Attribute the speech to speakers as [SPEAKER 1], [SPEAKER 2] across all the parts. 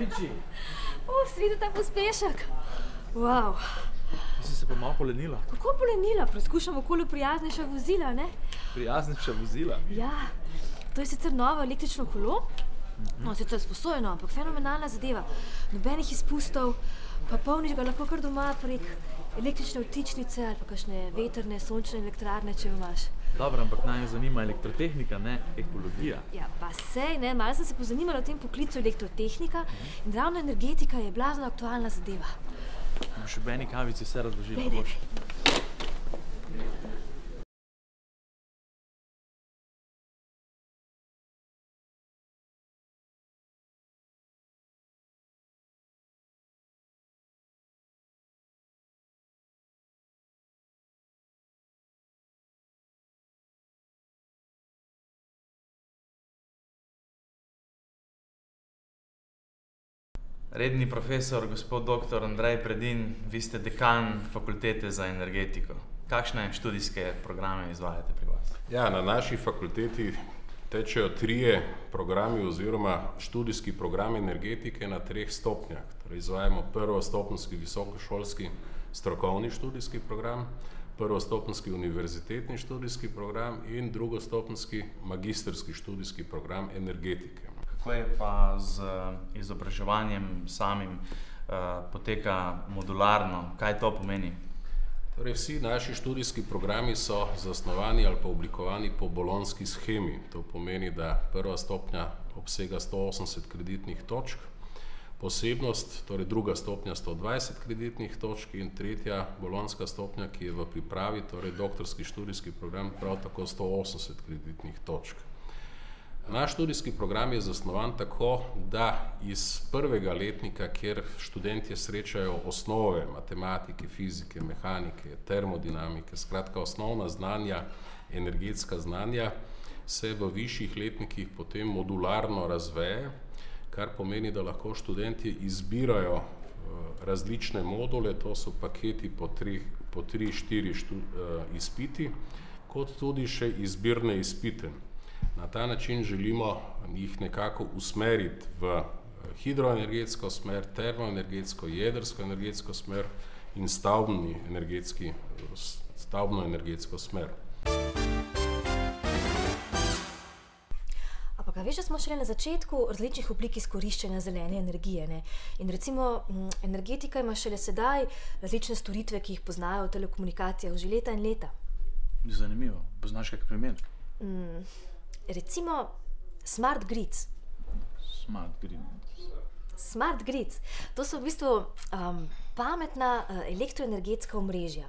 [SPEAKER 1] Viči.
[SPEAKER 2] Sveda ta pospešek. Wow.
[SPEAKER 1] Ti si se pa malo polenila.
[SPEAKER 2] Kako polenila? Preskušam okolju prijaznejša vozila, ne?
[SPEAKER 1] Prijaznejša vozila?
[SPEAKER 2] Ja. To je sicer novo električno kolo. No, sicer sposojeno, ampak fenomenalna zadeva. Nobenih izpustov, pa polniš ga lahko kar doma prek električne vtičnice ali pa kakšne vetrne, sončne elektrarne, če imaš.
[SPEAKER 1] Dobro, ampak naj zanima elektrotehnika, ne ekologija.
[SPEAKER 2] Ja, pa sej, ne, malo sem se pozanimala o tem poklicu elektrotehnika in ravno energetika je blazno aktualna zadeva.
[SPEAKER 1] Boš v eni kavici vse razložila,
[SPEAKER 2] Dej.
[SPEAKER 1] boš.
[SPEAKER 3] Redni profesor, gospod dr. Andrej Predin, vi ste dekan Fakultete za energetiko. Kakšne študijske programe izvajate pri vas?
[SPEAKER 4] Ja, na naši fakulteti tečejo 3 programi oziroma študijski program energetike na 3 stopnjah. Torej izvajamo prvostopenjski visokošolski strokovni študijski program, prvostopenjski univerzitetni študijski program in drugostopenjski magistrski študijski program energetike.
[SPEAKER 3] Kako je pa z izobraževanjem samim poteka modularno? Kaj to pomeni?
[SPEAKER 4] Torej, vsi naši študijski programi so zasnovani ali pa oblikovani po bolonjski shemi. To pomeni, da prva stopnja obsega 180 kreditnih točk, posebnost, torej druga stopnja 120 kreditnih točk in tretja bolonjska stopnja, ki je v pripravi, torej doktorski študijski program, prav tako 180 kreditnih točk. Naš študijski program je zasnovan tako, da iz prvega letnika, kjer študentje srečajo osnove matematike, fizike, mehanike, termodinamike, skratka osnovna znanja, energetska znanja, se v višjih letnikih potem modularno razveje, kar pomeni, da lahko študentje izbirajo različne module, to so paketi po 3-4 izpiti, kot tudi še izbirne izpite. Na ta način želimo jih nekako usmeriti v hidroenergetsko smer, termoenergetsko, jedrsko energetsko smer in stavbno energetsko smer.
[SPEAKER 2] Ampak veš, da smo šele na začetku različnih oblik izkoriščanja zelene energije, ne? In recimo energetika ima šele sedaj različne storitve, ki jih poznajo v telekomunikacijah že leta in leta.
[SPEAKER 1] Zanimivo. Poznaš kak primer?
[SPEAKER 2] Recimo smart grids. Smart grids. To so v bistvu pametna elektroenergetska omrežja.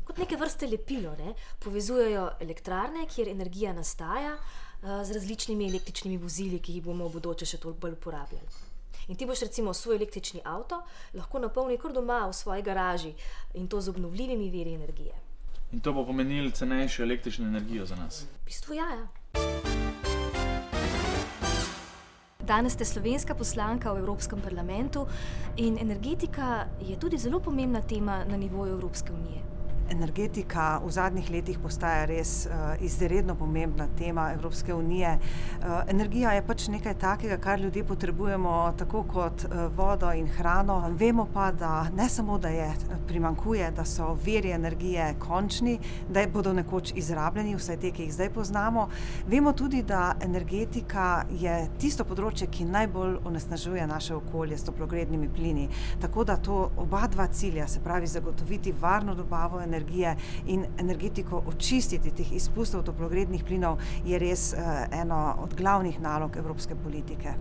[SPEAKER 2] Kot neke vrste lepilo, ne? Povezujejo elektrarne, kjer energija nastaja, z različnimi električnimi vozili, ki jih bomo v bodoče še toliko bolj uporabljali. In ti boš recimo svoj električni avto lahko napolnil kar doma v svoji garaži in to z obnovljivimi viri energije.
[SPEAKER 1] In to bo pomenilo cenejšo električno energijo za nas?
[SPEAKER 2] V bistvu ja. Danes ste slovenska poslanka v Evropskem parlamentu in energetika je tudi zelo pomembna tema na nivoju Evropske unije.
[SPEAKER 5] Energetika v zadnjih letih postaja res izredno pomembna tema Evropske unije. Energija je pač nekaj takega, kar ljudje potrebujemo tako kot vodo in hrano. Vemo pa, da ne samo, da je primanjkuje, da so viri energije končni, da bodo nekoč izrabljeni, vsaj te, ki jih zdaj poznamo. Vemo tudi, da energetika je tisto področje, ki najbolj onesnažuje naše okolje s toplogrednimi plini. Tako da to oba dva cilja, se pravi zagotoviti varno dobavo energije in energetiko očistiti teh izpustov toplogrednih plinov, je res eno od glavnih nalog evropske politike.